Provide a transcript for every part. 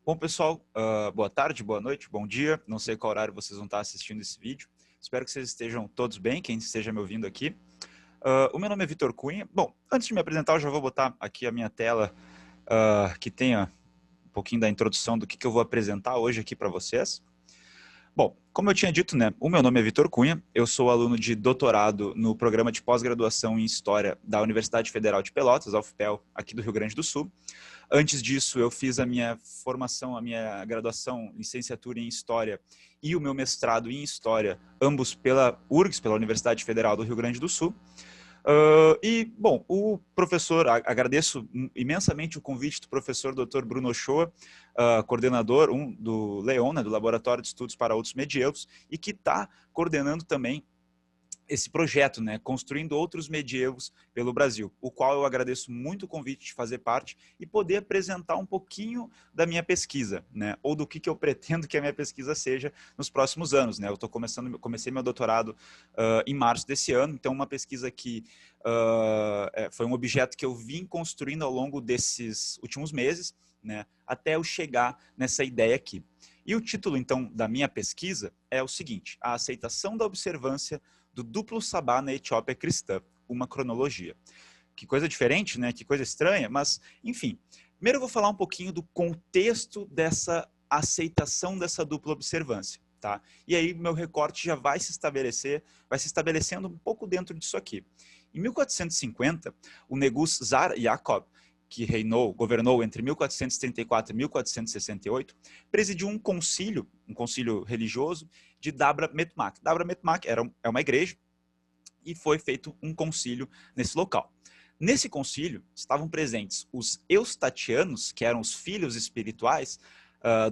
Bom, pessoal, boa tarde, boa noite, bom dia. Não sei qual horário vocês vão estar assistindo esse vídeo. Espero que vocês estejam todos bem, quem esteja me ouvindo aqui. O meu nome é Vitor Cunha. Bom, antes de me apresentar, eu já vou botar aqui a minha tela que tenha um pouquinho da introdução do que eu vou apresentar hoje aqui para vocês. Bom, como eu tinha dito, né, o meu nome é Vitor Cunha, eu sou aluno de doutorado no programa de pós-graduação em História da Universidade Federal de Pelotas, a UFPEL, aqui do Rio Grande do Sul. Antes disso, eu fiz a minha formação, a minha graduação, licenciatura em História e o meu mestrado em História, ambos pela URGS, pela Universidade Federal do Rio Grande do Sul. Bom, o professor, agradeço imensamente o convite do professor Dr. Bruno Ochoa, coordenador do LEON, né, do Laboratório de Estudos para Outros Medievos, e que está coordenando também esse projeto, né, construindo outros medievos pelo Brasil, o qual eu agradeço muito o convite de fazer parte e poder apresentar um pouquinho da minha pesquisa, né, ou do que eu pretendo que a minha pesquisa seja nos próximos anos, né. Eu comecei meu doutorado em março desse ano, então uma pesquisa que foi um objeto que eu vim construindo ao longo desses últimos meses, né, até eu chegar nessa ideia aqui. E o título, então, da minha pesquisa é o seguinte: a aceitação da observância do duplo sabá na Etiópia cristã, uma cronologia. Que coisa diferente, né? Que coisa estranha, mas, enfim. Primeiro eu vou falar um pouquinho do contexto dessa aceitação dessa dupla observância, tá? E aí meu recorte já vai se estabelecendo um pouco dentro disso aqui. Em 1450, o Negus Tsar Jacob, que governou entre 1434 e 1468, presidiu um concílio religioso de Dabra Metmak. Dabra Metmak é uma igreja e foi feito um concílio nesse local. Nesse concílio estavam presentes os eustatianos, que eram os filhos espirituais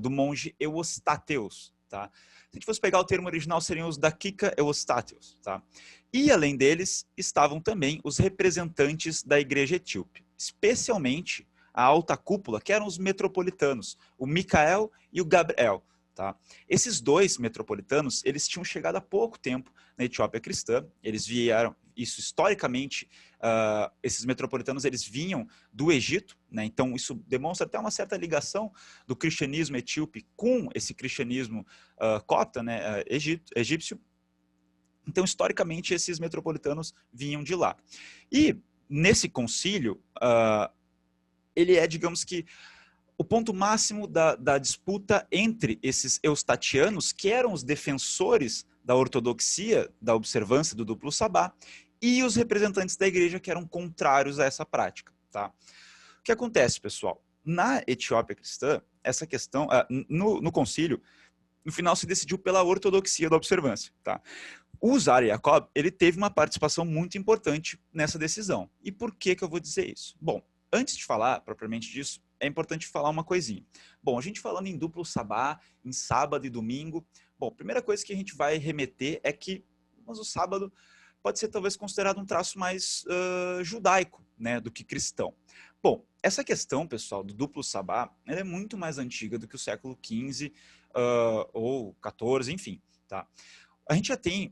do monge Eustateus. Tá? Se a gente fosse pegar o termo original, seriam os Dakika Eustateus. Tá? E, além deles, estavam também os representantes da igreja etíope, especialmente a alta cúpula, que eram os metropolitanos, o Micael e o Gabriel. Tá? Esses dois metropolitanos, eles tinham chegado há pouco tempo na Etiópia cristã, eles vieram, isso historicamente, esses metropolitanos, eles vinham do Egito, né? Então isso demonstra até uma certa ligação do cristianismo etíope com esse cristianismo copta, né? Egípcio. Então, historicamente, esses metropolitanos vinham de lá. E, nesse concílio, ele é, digamos que, o ponto máximo da disputa entre esses eustatianos, que eram os defensores da ortodoxia, da observância do duplo sabá, e os representantes da igreja, que eram contrários a essa prática. Tá? O que acontece, pessoal? Na Etiópia cristã, essa questão, no concílio, no final se decidiu pela ortodoxia da observância. Tá? O Tsar Jacob, ele teve uma participação muito importante nessa decisão. E por que eu vou dizer isso? Bom, antes de falar propriamente disso, é importante falar uma coisinha. Bom, a gente falando em duplo sabá, em sábado e domingo, bom, a primeira coisa que a gente vai remeter é que mas o sábado pode ser talvez considerado um traço mais judaico, né, do que cristão. Bom, essa questão, pessoal, do duplo sabá, ela é muito mais antiga do que o século XV ou XIV, enfim, tá? A gente já tem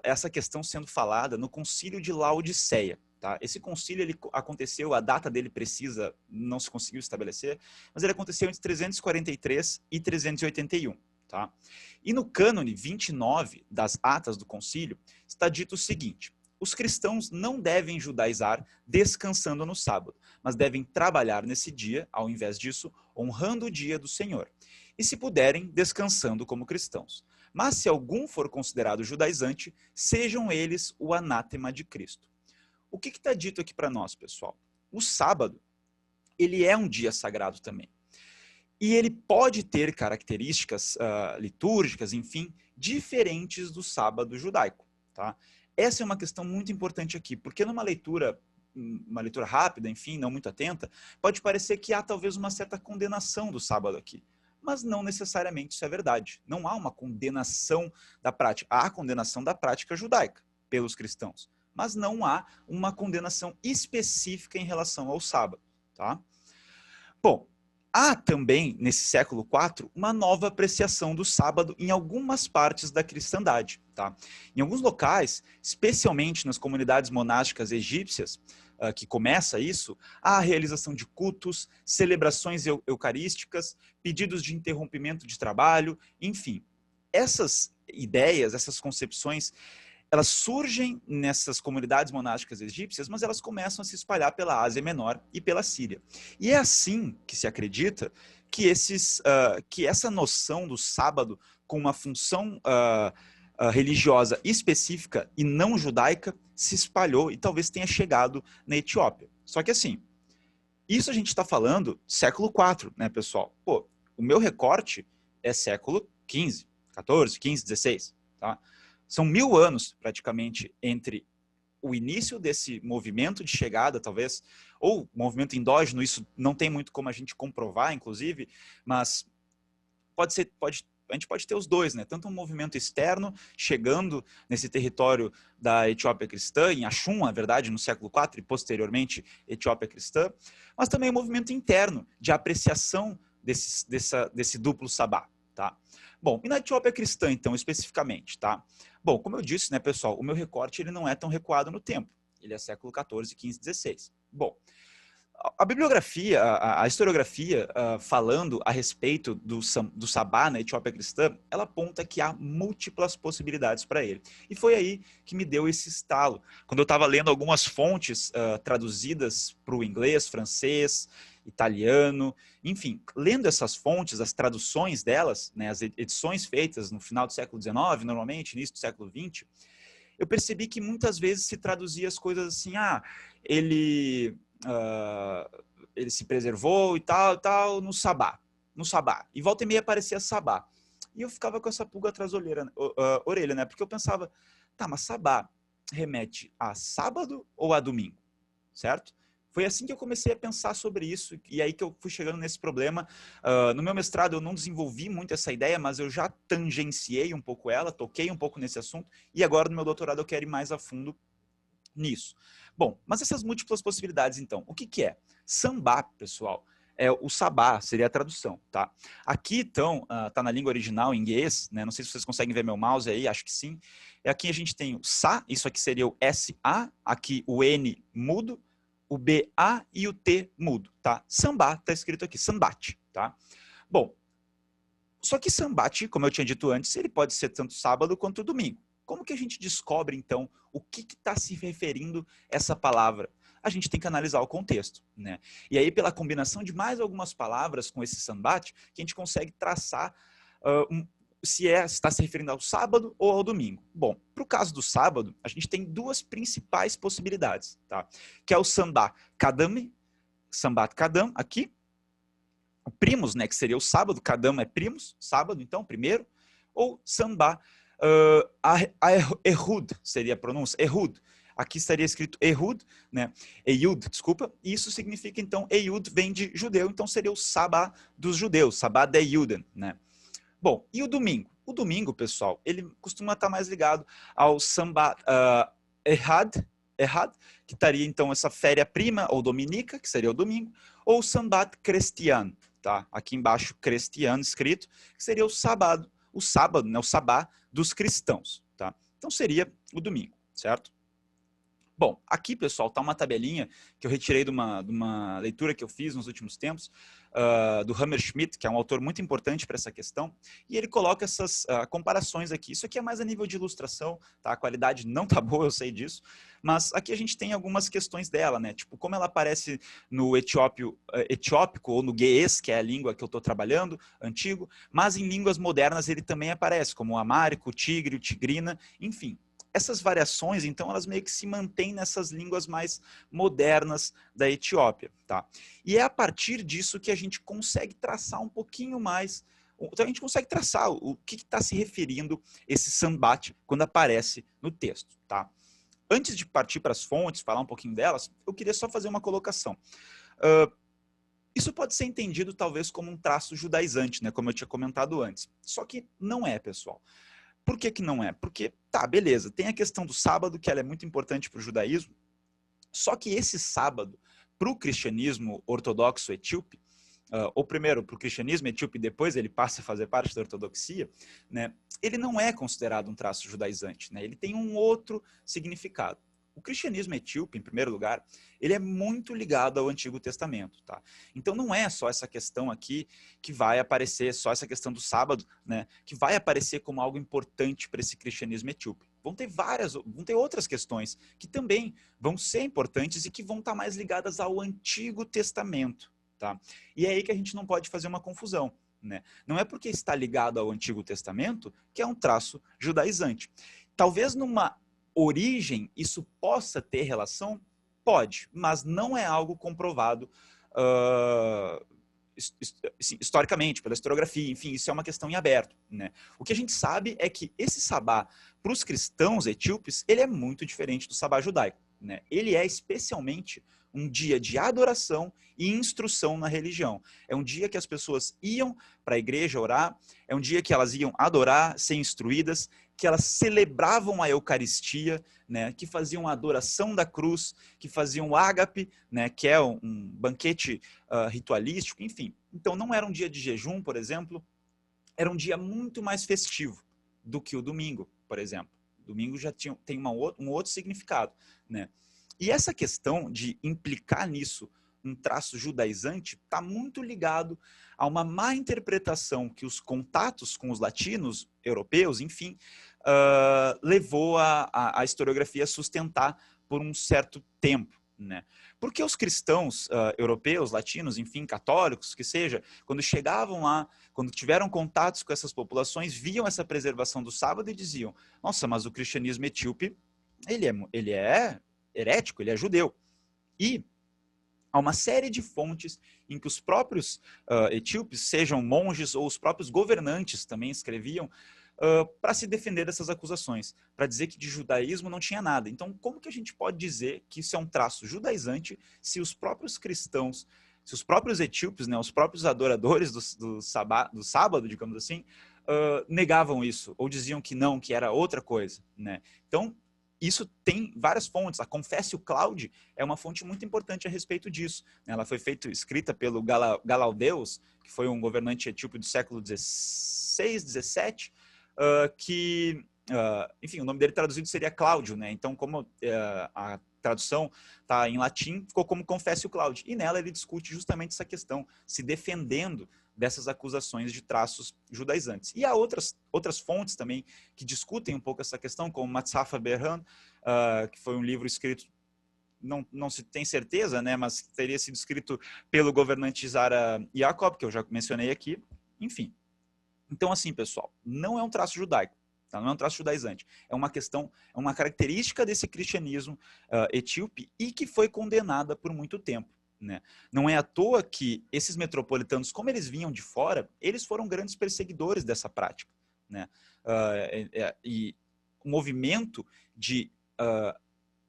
essa questão sendo falada no Concílio de Laodiceia. Tá? Esse concílio ele aconteceu, a data dele precisa não se conseguiu estabelecer, mas ele aconteceu entre 343 e 381. Tá? E no cânone 29 das atas do concílio está dito o seguinte: os cristãos não devem judaizar descansando no sábado, mas devem trabalhar nesse dia, ao invés disso, honrando o dia do Senhor. E se puderem, descansando como cristãos. Mas se algum for considerado judaizante, sejam eles o anátema de Cristo. O que está dito aqui para nós, pessoal? O sábado, ele é um dia sagrado também. E ele pode ter características litúrgicas, enfim, diferentes do sábado judaico. Tá? Essa é uma questão muito importante aqui, porque numa leitura rápida, enfim, não muito atenta, pode parecer que há talvez uma certa condenação do sábado aqui. Mas não necessariamente isso é verdade. Não há uma condenação da prática. Há a condenação da prática judaica pelos cristãos, mas não há uma condenação específica em relação ao sábado. Tá? Bom, há também, nesse século IV, uma nova apreciação do sábado em algumas partes da cristandade. Tá? Em alguns locais, especialmente nas comunidades monásticas egípcias, que começa isso, a realização de cultos, celebrações eucarísticas, pedidos de interrompimento de trabalho, enfim. Essas ideias, essas concepções, elas surgem nessas comunidades monásticas egípcias, mas elas começam a se espalhar pela Ásia Menor e pela Síria. E é assim que se acredita que, que essa noção do sábado com uma função religiosa específica e não judaica se espalhou e talvez tenha chegado na Etiópia. Só que assim, isso a gente está falando século IV, né, pessoal? Pô, o meu recorte é século XV, XIV, XV, XVI, tá? São 1000 anos, praticamente, entre o início desse movimento de chegada, talvez, ou movimento endógeno, isso não tem muito como a gente comprovar, inclusive, mas a gente pode ter os dois, né? Tanto um movimento externo chegando nesse território da Etiópia cristã, em Axum, na verdade, no século IV, e posteriormente Etiópia cristã, mas também um movimento interno de apreciação desse duplo sabá, tá? Bom, e na Etiópia cristã, então, especificamente, tá? Bom, como eu disse, né, pessoal, o meu recorte ele não é tão recuado no tempo. Ele é século XIV, XV, XVI. Bom, a bibliografia, a historiografia, falando a respeito do sabá na Etiópia cristã, ela aponta que há múltiplas possibilidades para ele. E foi aí que me deu esse estalo. Quando eu estava lendo algumas fontes traduzidas para o inglês, francês, italiano, enfim, lendo essas fontes, as traduções delas, né, as edições feitas no final do século XIX, normalmente, início do século XX, eu percebi que muitas vezes se traduzia as coisas assim, ele se preservou e tal, no sabá. E volta e meia aparecia sabá. E eu ficava com essa pulga atrás da orelha, né? Porque eu pensava, tá, mas sabá remete a sábado ou a domingo? Certo? Foi assim que eu comecei a pensar sobre isso, e aí que eu fui chegando nesse problema. No meu mestrado eu não desenvolvi muito essa ideia, mas eu já tangenciei um pouco ela, toquei um pouco nesse assunto, e agora no meu doutorado eu quero ir mais a fundo nisso. Bom, mas essas múltiplas possibilidades, então, o que é? Sambá, pessoal, é o sabá, seria a tradução, tá? Aqui, então, tá na língua original, em inglês, né? Não sei se vocês conseguem ver meu mouse aí, acho que sim. Aqui a gente tem o sa, isso aqui seria o SA, aqui o N mudo, o BA e o T mudo, tá? Sambá, tá escrito aqui, sambate, tá? Bom, só que sambate, como eu tinha dito antes, ele pode ser tanto sábado quanto domingo. Como que a gente descobre, então, o que está se referindo essa palavra? A gente tem que analisar o contexto, né? E aí, pela combinação de mais algumas palavras com esse sambate, que a gente consegue traçar se está se referindo ao sábado ou ao domingo. Bom, para o caso do sábado, a gente tem duas principais possibilidades, tá? Que é o sambá kadam, sambat kadam, aqui, o primos, né, que seria o sábado, kadam é primos, sábado, então, primeiro, ou sambá, Ehud, seria a pronúncia, Ehud. Aqui estaria escrito Ehud, né? Eyud, desculpa. E isso significa, então, Eyud vem de judeu, então seria o sabá dos judeus, sabá de Yuden, né? Bom, e o domingo? O domingo, pessoal, ele costuma estar mais ligado ao sambá Ehad, que estaria, então, essa féria prima, ou dominica, que seria o domingo, ou sambat cristiano, tá? Aqui embaixo, cristiano escrito, que seria o sábado, né? O sabá dos cristãos, tá? Então seria o domingo, certo? Bom, aqui, pessoal, está uma tabelinha que eu retirei de uma leitura que eu fiz nos últimos tempos, do Hammerschmidt, que é um autor muito importante para essa questão, e ele coloca essas comparações aqui. Isso aqui é mais a nível de ilustração, tá? A qualidade não tá boa, eu sei disso, mas aqui a gente tem algumas questões dela, né? Tipo, como ela aparece no etiópico ou no ge'ez, que é a língua que eu estou trabalhando, antigo, mas em línguas modernas ele também aparece, como o amárico, o tigre, o tigrina, enfim. Essas variações, então, elas meio que se mantêm nessas línguas mais modernas da Etiópia, tá? E é a partir disso que a gente consegue traçar um pouquinho mais, então a gente consegue traçar o que está se referindo esse sambat quando aparece no texto, tá? Antes de partir para as fontes, falar um pouquinho delas, eu queria só fazer uma colocação. Isso pode ser entendido talvez como um traço judaizante, né, como eu tinha comentado antes. Só que não é, pessoal. Por que não é? Porque, tá, beleza, tem a questão do sábado, que ela é muito importante para o judaísmo, só que esse sábado, para o cristianismo ortodoxo etíope, ou primeiro para o cristianismo etíope, depois ele passa a fazer parte da ortodoxia, né, ele não é considerado um traço judaizante, né, ele tem um outro significado. o cristianismo etíope, em primeiro lugar, ele é muito ligado ao Antigo Testamento, tá? Então não é só essa questão aqui que vai aparecer, só essa questão do sábado, né, que vai aparecer como algo importante para esse cristianismo etíope. Vão ter outras questões que também vão ser importantes e que vão estar mais ligadas ao Antigo Testamento, tá? E é aí que a gente não pode fazer uma confusão, né? Não é porque está ligado ao Antigo Testamento que é um traço judaizante. Talvez numa origem isso possa ter relação? Pode, mas não é algo comprovado historicamente, pela historiografia, enfim, isso é uma questão em aberto, né? O que a gente sabe é que esse sabá, para os cristãos etíopes, ele é muito diferente do sabá judaico, né? Ele é especialmente um dia de adoração e instrução na religião. É um dia que as pessoas iam para a igreja orar, é um dia que elas iam adorar, ser instruídas, que elas celebravam a Eucaristia, né, que faziam a adoração da cruz, que faziam o ágape, né, que é um banquete ritualístico, enfim. Então não era um dia de jejum, por exemplo, era um dia muito mais festivo do que o domingo, por exemplo. Domingo já tem um outro significado, né? E essa questão de implicar nisso um traço judaizante está muito ligado a uma má interpretação que os contatos com os latinos, europeus, enfim, levou a historiografia a sustentar por um certo tempo, né? Porque os cristãos europeus, latinos, enfim, católicos, que seja, quando chegavam lá, quando tiveram contatos com essas populações, viam essa preservação do sábado e diziam: nossa, mas o cristianismo etíope, ele é herético, ele é judeu. E há uma série de fontes em que os próprios etíopes, sejam monges ou os próprios governantes também escreviam para se defender dessas acusações, para dizer que de judaísmo não tinha nada. Então, como que a gente pode dizer que isso é um traço judaizante se os próprios cristãos, se os próprios etíopes, né, os próprios adoradores do sábado, digamos assim, negavam isso, ou diziam que não, que era outra coisa, né? Então, isso tem várias fontes. A Confessio Claudi é uma fonte muito importante a respeito disso. Ela foi escrita pelo Galaudeus, que foi um governante etíope do século XVI, XVII, que, enfim, o nome dele traduzido seria Cláudio, né? Então, como a tradução está em latim, ficou como Confessio Claudi. E nela ele discute justamente essa questão, se defendendo dessas acusações de traços judaizantes. E há outras fontes também que discutem um pouco essa questão, como Matzafa Berhan, que foi um livro escrito, não se tem certeza, né, mas teria sido escrito pelo governante Zara Jacob, que eu já mencionei aqui. Enfim. Então, assim, pessoal, não é um traço judaico. Tá? Não é um traço judaizante. É uma questão, é uma característica desse cristianismo etíope e que foi condenada por muito tempo. Né? Não é à toa que esses metropolitanos, como eles vinham de fora, eles foram grandes perseguidores dessa prática. Né? E o movimento de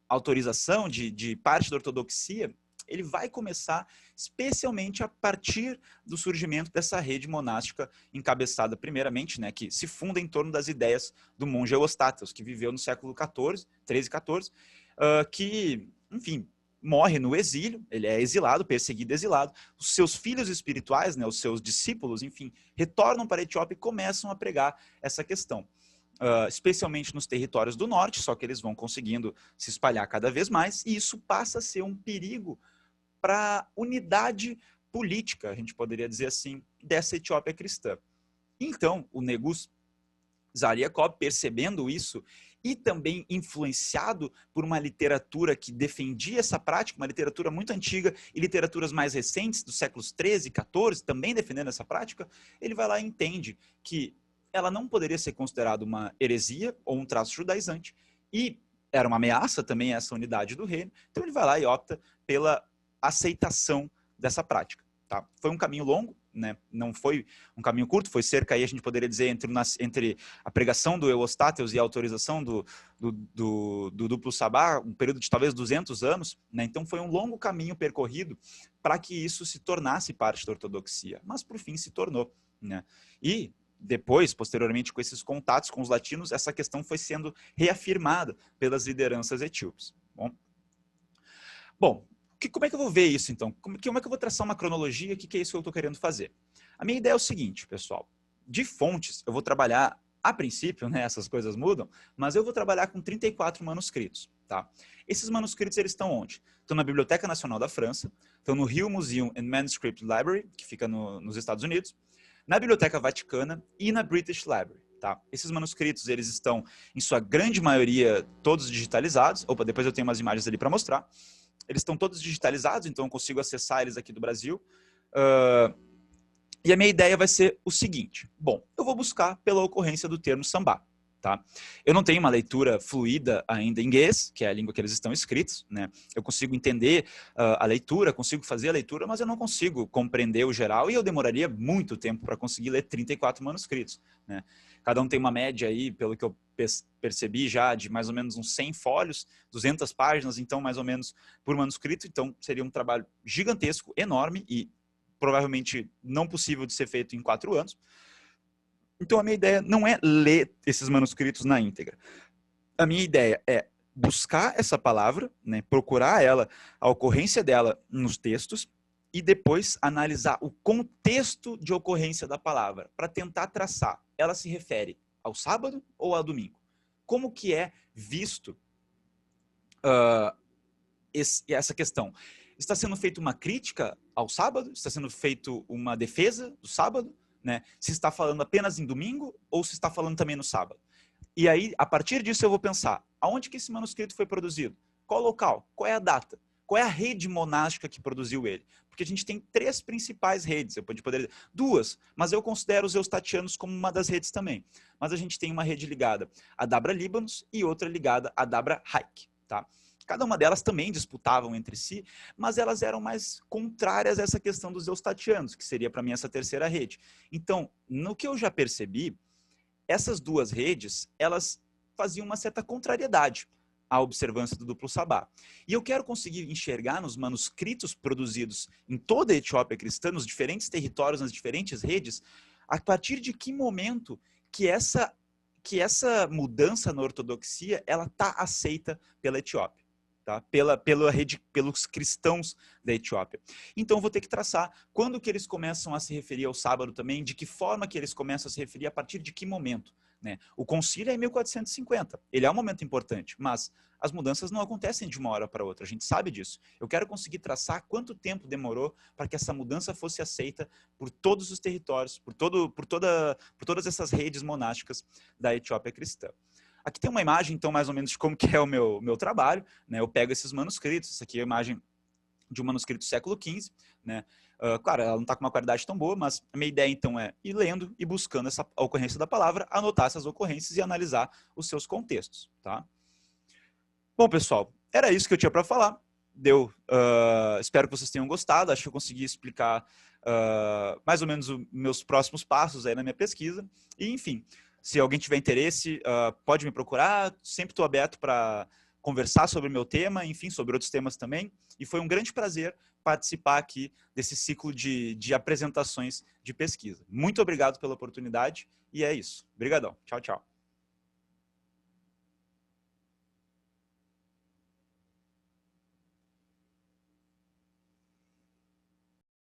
autorização de parte da ortodoxia, ele vai começar especialmente a partir do surgimento dessa rede monástica encabeçada primeiramente, né, que se funda em torno das ideias do monge Eustáteos, que viveu no século XIV, 13 e 14, que, enfim, morre no exílio, ele é exilado, perseguido, exilado. Os seus filhos espirituais, né, os seus discípulos, enfim, retornam para a Etiópia e começam a pregar essa questão. Especialmente nos territórios do norte, só que eles vão conseguindo se espalhar cada vez mais, e isso passa a ser um perigo para a unidade política, a gente poderia dizer assim, dessa Etiópia cristã. Então, o Negus Zariakov, percebendo isso, e também influenciado por uma literatura que defendia essa prática, uma literatura muito antiga e literaturas mais recentes, dos séculos 13 e 14, também defendendo essa prática, ele vai lá e entende que ela não poderia ser considerada uma heresia ou um traço judaizante, e era uma ameaça também a essa unidade do reino, então ele vai lá e opta pela aceitação dessa prática. Tá? Foi um caminho longo, né? Não foi um caminho curto, foi cerca, aí a gente poderia dizer, entre a pregação do Eustáteos e a autorização do duplo sabá, um período de talvez 200 anos, né? Então foi um longo caminho percorrido para que isso se tornasse parte da ortodoxia, mas por fim se tornou. Né? E depois, posteriormente, com esses contatos com os latinos, essa questão foi sendo reafirmada pelas lideranças etíopes. Bom, como é que eu vou ver isso, então? Como é que eu vou traçar uma cronologia? O que é isso que eu estou querendo fazer? A minha ideia é o seguinte, pessoal. De fontes, eu vou trabalhar, a princípio, né, essas coisas mudam, mas eu vou trabalhar com 34 manuscritos. tá? Esses manuscritos, eles estão onde? Estão na Biblioteca Nacional da França, estão no Rio Museum and Manuscript Library, que fica nos Estados Unidos, na Biblioteca Vaticana e na British Library, tá? Esses manuscritos, eles estão, em sua grande maioria, todos digitalizados. Opa, depois eu tenho umas imagens ali para mostrar. Eles estão todos digitalizados, então eu consigo acessar eles aqui do Brasil. E a minha ideia vai ser o seguinte. Bom, eu vou buscar pela ocorrência do termo sambá. Tá? Eu não tenho uma leitura fluida ainda em inglês, que é a língua que eles estão escritos, né? Eu consigo entender a leitura, consigo fazer a leitura, mas eu não consigo compreender o geral, e eu demoraria muito tempo para conseguir ler 34 manuscritos, né? Cada um tem uma média aí, pelo que eu percebi já, de mais ou menos uns 100 folhos, 200 páginas, então mais ou menos por manuscrito. Então seria um trabalho gigantesco, enorme e provavelmente não possível de ser feito em 4 anos. Então a minha ideia não é ler esses manuscritos na íntegra. A minha ideia é buscar essa palavra, né, procurar ela, a ocorrência dela nos textos, e depois analisar o contexto de ocorrência da palavra, para tentar traçar. Ela se refere ao sábado ou ao domingo? Como que é visto essa questão? Está sendo feita uma crítica ao sábado? Está sendo feita uma defesa do sábado? Né? Se está falando apenas em domingo ou se está falando também no sábado. E aí, a partir disso, eu vou pensar, aonde que esse manuscrito foi produzido? Qual local? Qual é a data? Qual é a rede monástica que produziu ele? Porque a gente tem 3 principais redes, eu poderia dizer 2, mas eu considero os eustatianos como uma das redes também. Mas a gente tem uma rede ligada a Dabra Libanos e outra ligada a Dabra Haik, tá? Cada uma delas também disputavam entre si, mas elas eram mais contrárias a essa questão dos eustatianos, que seria para mim essa terceira rede. Então, no que eu já percebi, essas 2 redes, elas faziam uma certa contrariedade à observância do duplo sabá. E eu quero conseguir enxergar nos manuscritos produzidos em toda a Etiópia cristã, nos diferentes territórios, nas diferentes redes, a partir de que momento que essa mudança na ortodoxia ela está aceita pela Etiópia. Tá? Pelos cristãos da Etiópia. Então, eu vou ter que traçar quando que eles começam a se referir ao sábado também, de que forma que eles começam a se referir, a partir de que momento. Né? O concílio é em 1450, ele é um momento importante, mas as mudanças não acontecem de uma hora para outra, a gente sabe disso. Eu quero conseguir traçar quanto tempo demorou para que essa mudança fosse aceita por todos os territórios, por todas essas redes monásticas da Etiópia cristã. Aqui tem uma imagem, então, mais ou menos de como que é o meu trabalho. Né? Eu pego esses manuscritos, essa aqui é a imagem de um manuscrito do século XV. Né? Claro, ela não está com uma qualidade tão boa, mas a minha ideia, então, é ir lendo e buscando essa ocorrência da palavra, anotar essas ocorrências e analisar os seus contextos. Tá? Bom, pessoal, era isso que eu tinha para falar. Espero que vocês tenham gostado. Acho que eu consegui explicar mais ou menos os meus próximos passos aí na minha pesquisa. E, enfim, se alguém tiver interesse, pode me procurar. Sempre estou aberto para conversar sobre o meu tema, enfim, sobre outros temas também. E foi um grande prazer participar aqui desse ciclo de apresentações de pesquisa. Muito obrigado pela oportunidade e é isso. Obrigadão. Tchau, tchau.